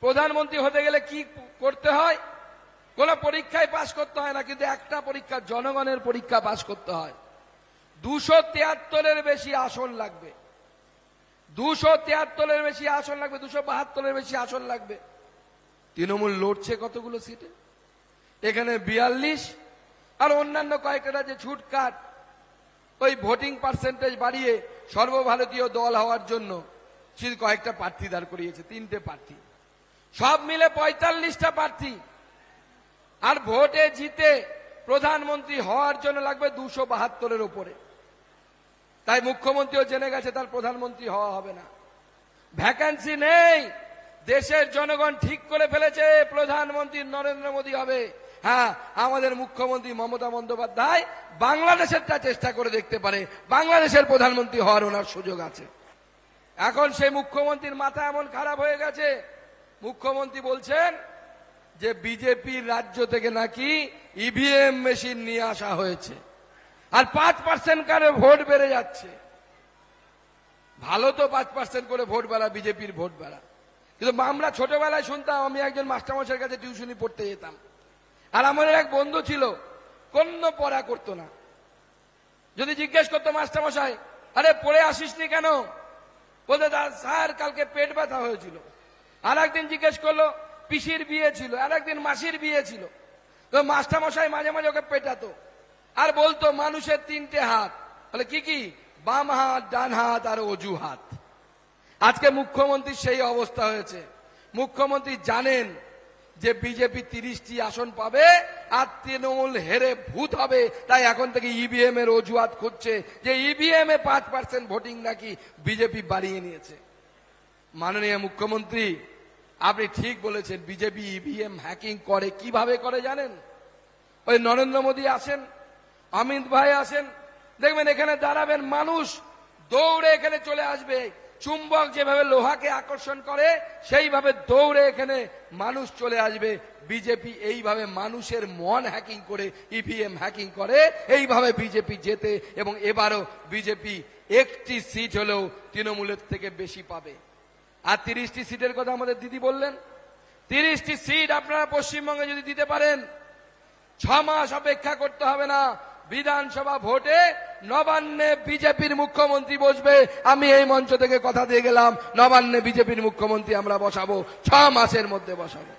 প্রধানমন্ত্রী হতে গেলে কি করতে হয়? কোন পরীক্ষায় পাশ করতে হয় না, কিন্তু একটা পরীক্ষা, জনগণের পরীক্ষা পাশ করতে হয়। 273-এর বেশি আসন লাগবে, 273-এর বেশি আসন লাগবে, 272-এর বেশি আসন লাগবে। তৃণমূল লড়ছে কতগুলো সিটে, এখানে 42, আর অন্যান্য কয়েকটা রাজ্যে ছুটকাট ওই ভোটিং পার্সেন্টেজ বাড়িয়ে সর্বভারতীয় দল হওয়ার জন্য কয়েকটা প্রার্থী দাঁড় করিয়েছে, 3টে প্রার্থী, সব মিলে 45টা প্রার্থী। আর ভোটে জিতে প্রধানমন্ত্রী হওয়ার জন্য লাগবে 272-এর উপরে। তাই মুখ্যমন্ত্রীও জেনে গেছে তার প্রধানমন্ত্রী হওয়া হবে না, ভ্যাকেন্সি নেই। দেশের জনগণ ঠিক করে ফেলেছে প্রধানমন্ত্রী নরেন্দ্র মোদী হবে। হ্যাঁ, আমাদের মুখ্যমন্ত্রী মমতা বন্দ্যোপাধ্যায় বাংলাদেশেরটা চেষ্টা করে দেখতে পারে, বাংলাদেশের প্রধানমন্ত্রী হওয়ার ওনার সুযোগ আছে। এখন সেই মুখ্যমন্ত্রীর মাথা এমন খারাপ হয়ে গেছে, মুখ্যমন্ত্রী বলছেন যে বিজেপির রাজ্য থেকে নাকি ইভিএম মেশিন নিয়ে আসা হয়েছে, আর 5% করে ভোট বেড়ে যাচ্ছে। ভালো তো 5% করে ভোট বাড়া, বিজেপির ভোট বাড়া, কিন্তু আমরা ছোটবেলায় শুনতাম, আমি একজন মাস্টারমশাইয়ের কাছে টিউশনি পড়তে যেতাম, আর আমার এক বন্ধু ছিল, কোনো পড়া করতো না। যদি জিজ্ঞেস করতো মাস্টারমশাই, আরে পড়ে আসিসনি কেন, বলতে স্যার কালকে পেট ব্যথা হয়েছিল। আর একদিন জিজ্ঞেস করলো, পিসির বিয়ে ছিল, আর একদিন মাসির বিয়ে ছিল। তো মাস্টারমশাই মাঝে মাঝে ওকে পেটাতো আর বলতো মানুষের 3টে হাত, বলে কি কি, বাম হাত, ডান হাত আর অজু হাত। আজকে মুখ্যমন্ত্রীর সেই অবস্থা হয়েছে। মুখ্যমন্ত্রী জানেন যে বিজেপি 30টি আসন পাবে আর তৃণমূল হেরে ভূত হবে, তাই এখন থেকে ইভিএম এর অজুহাত খুঁজছে যে ইভিএম এ 5% ভোটিং নাকি বিজেপি বাড়িয়ে নিয়েছে। মাননীয় মুখ্যমন্ত্রী, আপনি ঠিক বলেছেন, বিজেপি ইভিএম হ্যাকিং করে। কিভাবে করে জানেন? ওই নরেন্দ্র মোদী আসেন, অমিত ভাই আসেন, দেখবেন এখানে দাঁড়াবেন, মানুষ দৌড়ে এখানে চলে আসবে। চুম্বক যেভাবে লোহাকে আকর্ষণ করে সেইভাবে দৌড়ে এখানে মানুষ চলে আসবে। বিজেপি এইভাবে মানুষের মন হ্যাকিং করে, ইভিএম হ্যাকিং করে, এইভাবে বিজেপি জেতে। এবং এবারও বিজেপি 1টি সিট হলেও তৃণমূলের থেকে বেশি পাবে। আর 30টি সিটের কথা আমাদের দিদি বললেন, 30টি সিট আপনারা পশ্চিমবঙ্গে যদি দিতে পারেন, 6 মাস অপেক্ষা করতে হবে না, বিধানসভা ভোটে নবান্নে বিজেপির মুখ্যমন্ত্রী বসবে। আমি এই মঞ্চ থেকে কথা দিয়ে গেলাম, নবান্নে বিজেপির মুখ্যমন্ত্রী আমরা বসাবো, 6 মাসের মধ্যে বসাবো।